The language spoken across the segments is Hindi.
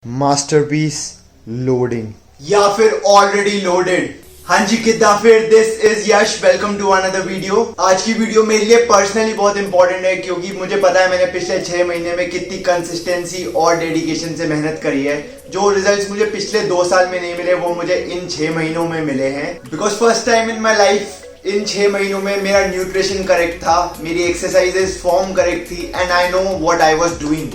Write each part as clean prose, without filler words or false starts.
मास्टरपीस लोडिंग या फिर ऑलरेडी लोडेड। हाँ जी कितना फिर this is Yash, welcome to another video. आज की वीडियो मेरे लिए पर्सनली बहुत इंपॉर्टेंट है क्योंकि मुझे पता है मैंने पिछले 6 महीने में कितनी कंसिस्टेंसी और डेडिकेशन से मेहनत करी है। जो रिजल्ट्स मुझे पिछले 2 साल में नहीं मिले वो मुझे इन 6 महीनों में मिले हैं। Because first time in my life in 6 महीनों में मेरा न्यूट्रिशन करेक्ट था, मेरी एक्सरसाइजेस फॉर्म करेक्ट थी and I know what I was doing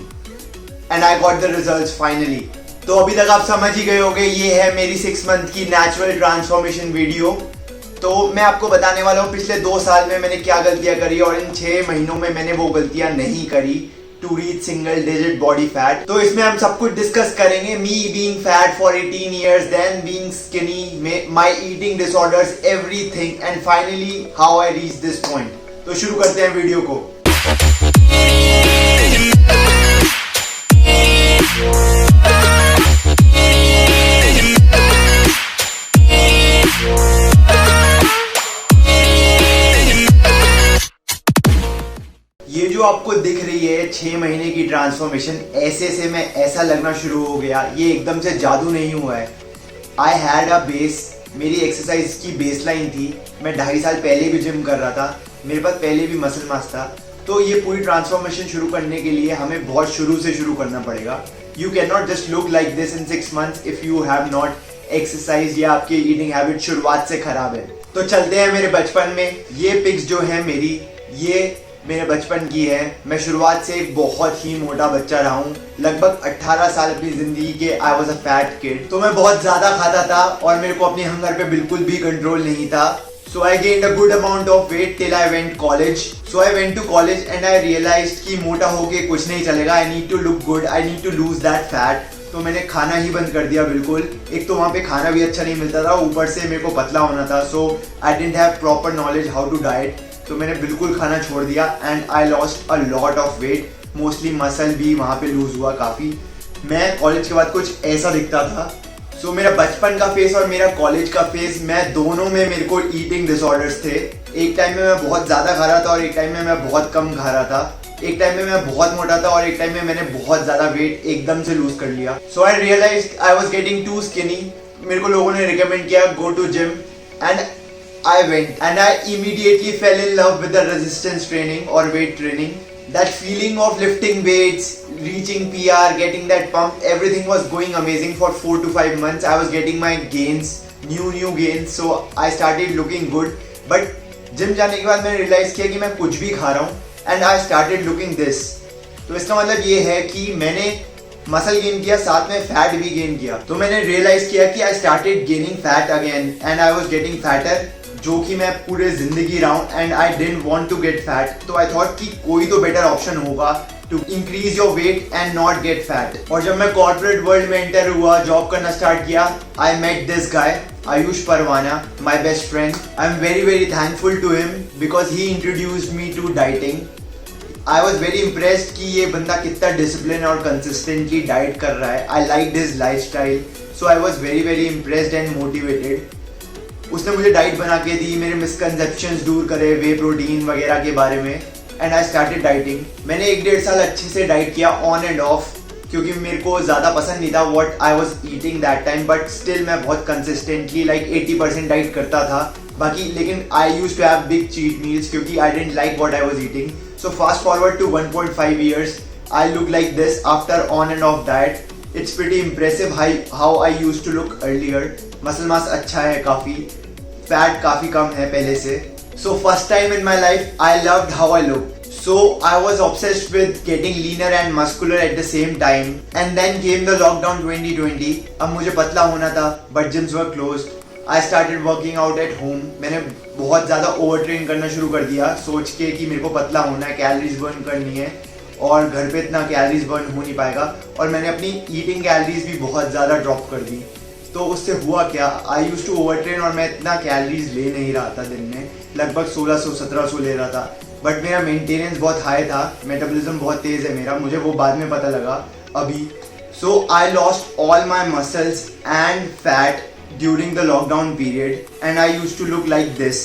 and I got the results finally. तो अभी तक आप समझ ही गए होंगे ये है मेरी 6 मंथ की नेचुरल ट्रांसफॉर्मेशन वीडियो। तो मैं आपको बताने वाला हूँ पिछले 2 साल में मैंने क्या गलतियां करी और इन 6 महीनों में मैंने वो गलतियां नहीं करी to reach single digit body fat. तो इसमें हम सब कुछ डिस्कस करेंगे, me being fat for 18 years, then being skinny, my eating disorders, everything and finally how I reach this point. तो शुरू करते हैं वीडियो को। ये जो आपको दिख रही है 6 महीने की ट्रांसफॉर्मेशन, ऐसे से मैं ऐसा लगना शुरू हो गया, ये एकदम से जादू नहीं हुआ है। आई हैड अ बेस, मेरी एक्सरसाइज की बेसलाइन थी। मैं 2.5 साल पहले भी जिम कर रहा था, मेरे पास पहले भी मसल मास था। तो ये पूरी ट्रांसफॉर्मेशन शुरू करने के लिए हमें बहुत शुरू से शुरू करना पड़ेगा। You can not just look like this in 6 months if you have not exercise या आपकी ईटिंग हैबिट शुरुआत से खराब है। तो चलते हैं मेरे बचपन में। ये पिक्स जो है मेरी, ये मेरे बचपन की है। मैं शुरुआत से एक बहुत ही मोटा बच्चा रहा हूँ, लगभग 18 साल अपनी जिंदगी के। I was a fat kid, तो मैं बहुत ज्यादा खाता था और मेरे को अपनी हंगर पे बिल्कुल भी कंट्रोल नहीं था। So I gained a good amount of weight till I went college. So I went to college and I realized कि मोटा होके कुछ नहीं चलेगा। I need to look good. I need to lose that fat. तो मैंने खाना ही बंद कर दिया बिल्कुल। एक तो वहाँ पे खाना भी अच्छा नहीं मिलता था, ऊपर से मेरे को पतला होना था। So I didn't have proper knowledge how to diet. तो मैंने बिल्कुल खाना छोड़ दिया and I lost a lot of weight. Mostly muscle भी वहाँ पे लूज हुआ काफ़ी। मैं कॉलेज के बाद कुछ ऐसा दिखता था। सो मेरा बचपन का फेस और मेरा कॉलेज का फेस, मैं दोनों में मेरे को ईटिंग डिसऑर्डर्स थे। एक टाइम में मैं बहुत ज़्यादा खा रहा था और एक टाइम में मैं बहुत कम खा रहा था। एक टाइम में मैं बहुत मोटा था और एक टाइम में मैंने बहुत ज़्यादा वेट एकदम से लूज कर लिया। So I realized I was getting too skinny. मेरे को लोगों ने रिकमेंड किया go to gym and I went and I immediately fell in love with the resistance training or weight training. That feeling of lifting weights, reaching PR, getting that pump, everything was going amazing for 4 to 5 months. I was getting my gains, new gains, so I started looking good. But gym जाने के बाद मैंने रियलाइज किया कि मैं कुछ भी खा रहा हूँ and I started looking this. तो इसका मतलब ये है कि मैंने मसल गेन किया, साथ में फैट भी गेन किया। तो मैंने रियलाइज किया कि I started gaining fat again and I was getting fatter, जो कि मैं पूरे जिंदगी रहा हूँ and I didn't want to get fat. तो आई थॉट कि कोई तो बेटर ऑप्शन होगा to increase your weight and not get fat. और जब मैं कॉर्पोरेट वर्ल्ड में एंटर हुआ, जॉब करना स्टार्ट किया, I met this guy Ayush Parwana, my best friend. I am very thankful to him because he introduced me to dieting. I was very impressed कि ये बंदा कितना डिसिप्लिन और कंसिस्टेंटली डाइट कर रहा है। I like this life style, so I was very impressed and motivated. उसने मुझे डाइट बना के दी, मेरे मिसकंसेप्शंस दूर करे वे प्रोटीन वगैरह के बारे में एंड आई स्टार्टेड डाइटिंग। मैंने 1-1.5 साल अच्छे से डाइट किया ऑन एंड ऑफ, क्योंकि मेरे को ज़्यादा पसंद नहीं था what I was eating that time. But still मैं बहुत कंसिस्टेंटली लाइक 80% डाइट करता था बाकी। लेकिन I used to have big cheat meals क्योंकि I didn't like what I was eating. So fast forward to 1.5 years, I look like this after on end of diet. It's pretty impressive how I used to look earlier. Muscle mass अच्छा है काफ़ी, फैट काफी कम है पहले से। So first time in my life I loved how I look, so I was obsessed with getting leaner and muscular at the same time. And then came the lockdown 2020। अब मुझे पतला होना था but gyms were closed. I started working out at home. मैंने बहुत ज़्यादा ओवर ट्रेन करना शुरू कर दिया सोच के कि मेरे को पतला होना है, कैलोरीज बर्न करनी है और घर पे इतना कैलोरीज बर्न हो नहीं पाएगा। और मैंने अपनी ईटिंग कैलोरीज भी बहुत ज़्यादा ड्रॉप कर दी। तो उससे हुआ क्या, आई यूज टू ओवर ट्रेन और मैं इतना कैलोरीज ले नहीं रहा था दिन में, लगभग 1600-1700 ले रहा था। बट मेरा मेंटेनेंस बहुत हाई था, मेटाबॉलिज्म बहुत तेज़ है मेरा, मुझे वो बाद में पता लगा अभी। So I lost all my muscles and fat during the lockdown period and I use to look like this.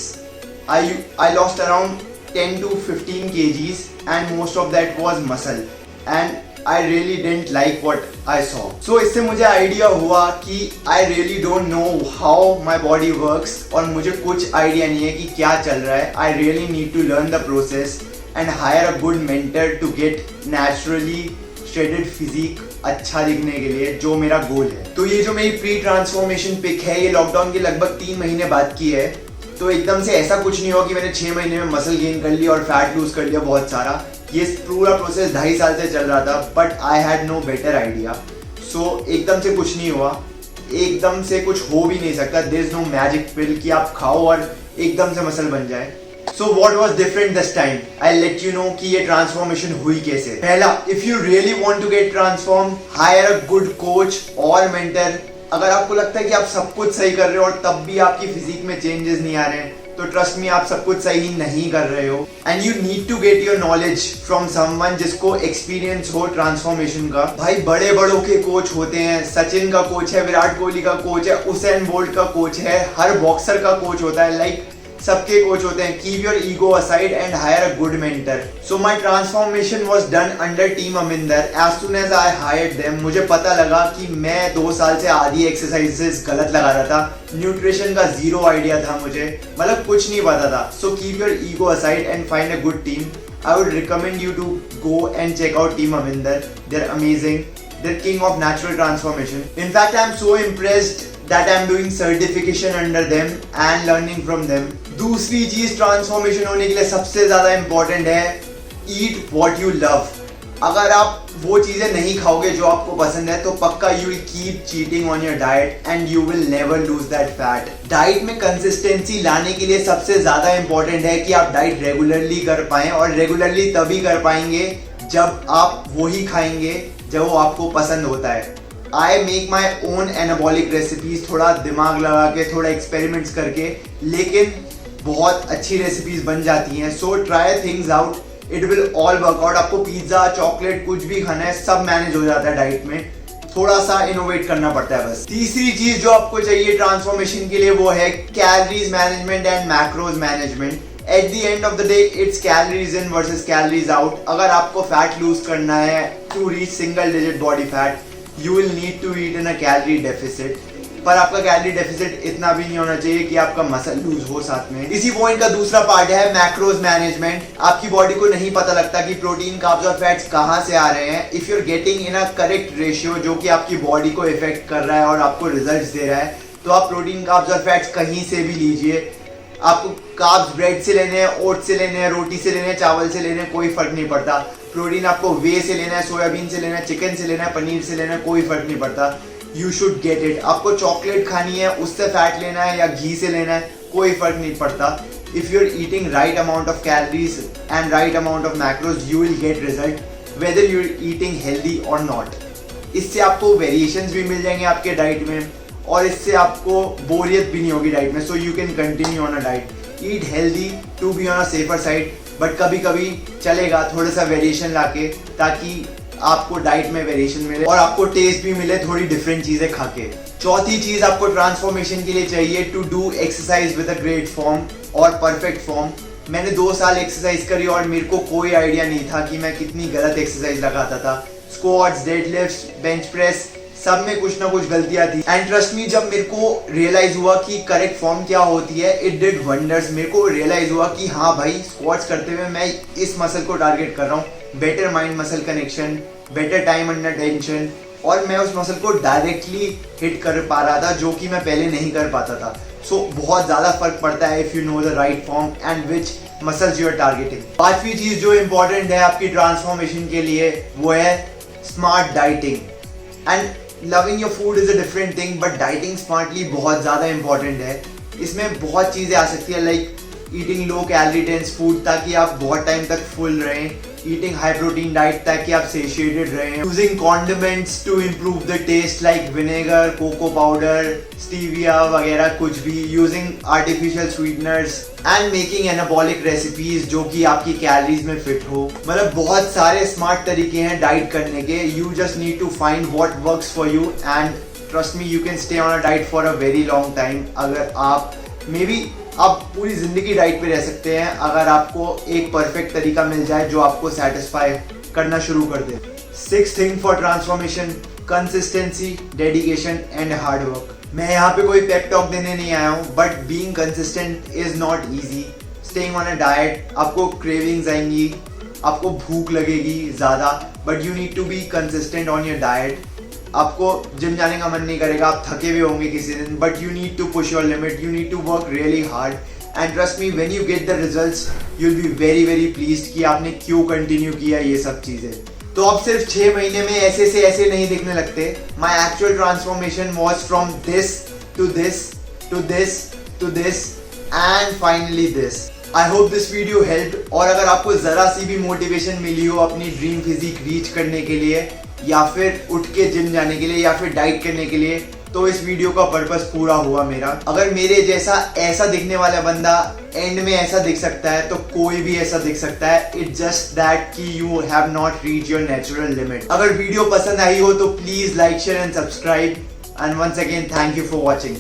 I lost around 10 to 15 kgs and most of that was muscle. And I really didn't like what I saw. So इससे मुझे आइडिया हुआ कि I really don't know how my body works और मुझे कुछ आइडिया नहीं है कि क्या चल रहा है. I really need to learn the process and hire a good mentor to get naturally shredded physique अच्छा दिखने के लिए, जो मेरा गोल है. तो ये जो मेरी प्री ट्रांसफॉर्मेशन पिक है, ये लॉकडाउन के लगभग 3 महीने बाद की है. तो एकदम से ऐसा कुछ नहीं हुआ कि मैंने 6 महीने में मसल गेन कर लिया और फैट लूज कर लिया बहुत सारा. ये पूरा प्रोसेस 2.5 साल से चल रहा था, but I had no better idea. So एकदम से कुछ नहीं हुआ, एकदम से कुछ हो भी नहीं सकता. There is no magic pill कि आप खाओ और एकदम से मसल बन जाए. So what was different this time, I let you know कि ये ट्रांसफॉर्मेशन हुई कैसे. पहला, if you really want to get transform, hire a good coach और मेंटर. अगर आपको लगता है कि आप सब कुछ सही कर रहे हो और तब भी आपकी फिजिक में चेंजेस नहीं आ रहे हैं, तो ट्रस्ट मी, आप सब कुछ सही नहीं कर रहे हो. And you need to get your knowledge from someone जिसको एक्सपीरियंस हो ट्रांसफॉर्मेशन का. भाई बड़े बड़ों के कोच होते हैं, सचिन का कोच है, विराट कोहली का कोच है, उसेन बोल्ट का कोच है, हर बॉक्सर का कोच होता है. लाइक सबके कोच होते हैं. Keep your ego aside and hire a good mentor. So my transformation was done under team Aminder. As soon as I hired them, मुझे पता लगा कि मैं 2 साल से आधी एक्सरसाइजेस गलत लगा रहा था. न्यूट्रिशन का 0 आइडिया था मुझे, मतलब कुछ नहीं पता था. So keep your ego aside and find a good team. I would recommend you to go and check out Team Aminder. They're amazing. They're king of natural transformation. In fact, I'm so impressed that I'm doing certification under them and learning from them. दूसरी चीज ट्रांसफॉर्मेशन होने के लिए सबसे ज्यादा इंपॉर्टेंट है, eat what you love. अगर आप वो चीजें नहीं खाओगे जो आपको पसंद है, तो पक्का you will keep cheating on your diet and you will never lose that fat. Diet में कंसिस्टेंसी लाने के लिए सबसे ज्यादा इंपॉर्टेंट है कि आप डाइट रेगुलरली कर पाएं, और रेगुलरली तभी कर पाएंगे जब आप वही खाएंगे जो वो आपको पसंद होता है. I make my own anabolic recipes, थोड़ा दिमाग लगा के, थोड़ा एक्सपेरिमेंट्स करके, लेकिन बहुत अच्छी रेसिपीज बन जाती हैं. So try things out, it will all work out. आपको पिज्जा, चॉकलेट, कुछ भी खाना है, सब मैनेज हो जाता है डाइट में. थोड़ा सा इनोवेट करना पड़ता है बस. तीसरी चीज जो आपको चाहिए ट्रांसफॉर्मेशन के लिए, वो है calories management and macros management. At the end of the day it's calories in versus calories out. अगर आपको फैट लूज करना है to reach single digit body fat, you will need to eat in a calorie deficit. पर आपका कैलोरी डेफिसिट इतना भी नहीं होना चाहिए कि आपका मसल लूज हो साथ में. इसी पॉइंट का दूसरा पार्ट है मैक्रोज मैनेजमेंट. आपकी बॉडी को नहीं पता लगता कि प्रोटीन, कार्ब्स और फैट्स कहाँ से आ रहे हैं. If you are getting in a correct ratio जो कि आपकी बॉडी को इफेक्ट कर रहा है और आपको रिजल्ट्स दे रहा है, तो आप प्रोटीन, कार्ब्स और फैट्स कहीं से भी लीजिए. आपको कार्ब्स ब्रेड से लेने हैं, ओट्स से लेने हैं, रोटी से लेने हैं, चावल से लेने हैं, कोई फर्क नहीं पड़ता. प्रोटीन आपको वे से लेना है, सोयाबीन से लेना है, चिकन से लेना है, पनीर से लेना है, कोई फर्क नहीं पड़ता. You should get it. आपको चॉकलेट खानी है, उससे फैट लेना है या घी से लेना है, कोई फर्क नहीं पड़ता. If you are eating right amount of calories and right amount of macros, you will get result whether you are eating healthy और नॉट. इससे आपको वेरिएशंस भी मिल जाएंगे आपके डाइट में, और इससे आपको बोरियत भी नहीं होगी डाइट में. So you can continue on a diet. Eat healthy to be on a safer side, but कभी कभी चलेगा थोड़ा सा वेरिएशन लाके, ताकि आपको डाइट में वेरिएशन मिले और आपको टेस्ट भी मिले थोड़ी डिफरेंट चीजें खा के. चौथी चीज आपको ट्रांसफॉर्मेशन के लिए चाहिए, to do exercise with a great form और परफेक्ट फॉर्म. मैंने 2 साल एक्सरसाइज करी और मेरे को कोई आइडिया नहीं था कि मैं कितनी गलत एक्सरसाइज लगाता था. स्क्वाट्स, डेडलिफ्ट्स, बेंच प्रेस, सब में कुछ ना कुछ गलतियां थी. एंड ट्रस्ट मी, जब मेरे को रियलाइज हुआ कि करेक्ट फॉर्म क्या होती है, इट डिड वंडर्स. मेरे को रियलाइज हुआ कि हाँ भाई, स्क्वाट्स करते हुए मैं इस मसल को टारगेट कर रहा हूँ. Better mind muscle connection, better time under tension, और मैं उस मसल को डायरेक्टली हिट कर पा रहा था जो कि मैं पहले नहीं कर पाता था. सो बहुत ज्यादा फर्क पड़ता है if you know the right form and which muscles you are targeting. पांचवी चीज जो इंपॉर्टेंट है आपकी ट्रांसफॉर्मेशन के लिए, वो है smart dieting. And loving your food is a different thing, but dieting smartly बहुत ज्यादा इंपॉर्टेंट है. इसमें बहुत चीजें आ सकती है, like eating low calorie dense food ताकि आप बहुत टाइम तक फुल रहें, ईटिंग हाई प्रोटीन डाइट ताकि आप सेशिएटेड रहें, using condiments to improve the taste like vinegar, cocoa powder, stevia वगैरह कुछ भी, using artificial sweeteners and making anabolic recipes जो कि आपकी कैलोरीज में फिट हो. मतलब बहुत सारे स्मार्ट तरीके हैं डाइट करने के. You just need to find what works for you and trust me, you can stay on a diet for a very long time. अगर आप मे बी आप पूरी जिंदगी डाइट पे रह सकते हैं अगर आपको एक परफेक्ट तरीका मिल जाए जो आपको सेटिस्फाई करना शुरू कर दे. Six thing for transformation: consistency, dedication and hard work. मैं यहाँ पे कोई पेप टॉक देने नहीं आया हूँ, but being consistent is not easy. Staying on a diet, आपको क्रेविंग्स आएंगी, आपको भूख लगेगी ज़्यादा, but you need to be consistent on your diet. आपको जिम जाने का मन नहीं करेगा, आप थके हुए होंगे किसी दिन, but you need to push your limit, you need to work really hard and trust me, when you get the results you will be very very pleased कि आपने क्यों कंटिन्यू किया ये सब चीज़ें। तो अब सिर्फ 6 महीने में ऐसे से ऐसे नहीं दिखने लगते। My actual transformation was from this to this to this to this and finally this. I hope this video help, और अगर आपको जरा सी भी मोटिवेशन मिली हो अपनी ड्रीम फिजिक रीच करने के लिए, या फिर उठ के जिम जाने के लिए, या फिर डाइट करने के लिए, तो इस वीडियो का पर्पस पूरा हुआ मेरा। अगर मेरे जैसा ऐसा दिखने वाला बंदा एंड में ऐसा दिख सकता है, तो कोई भी ऐसा दिख सकता है। इट्स जस्ट दैट कि you have not reach your natural limit. अगर वीडियो पसंद आई हो तो please like, share and subscribe, and once again thank you for watching.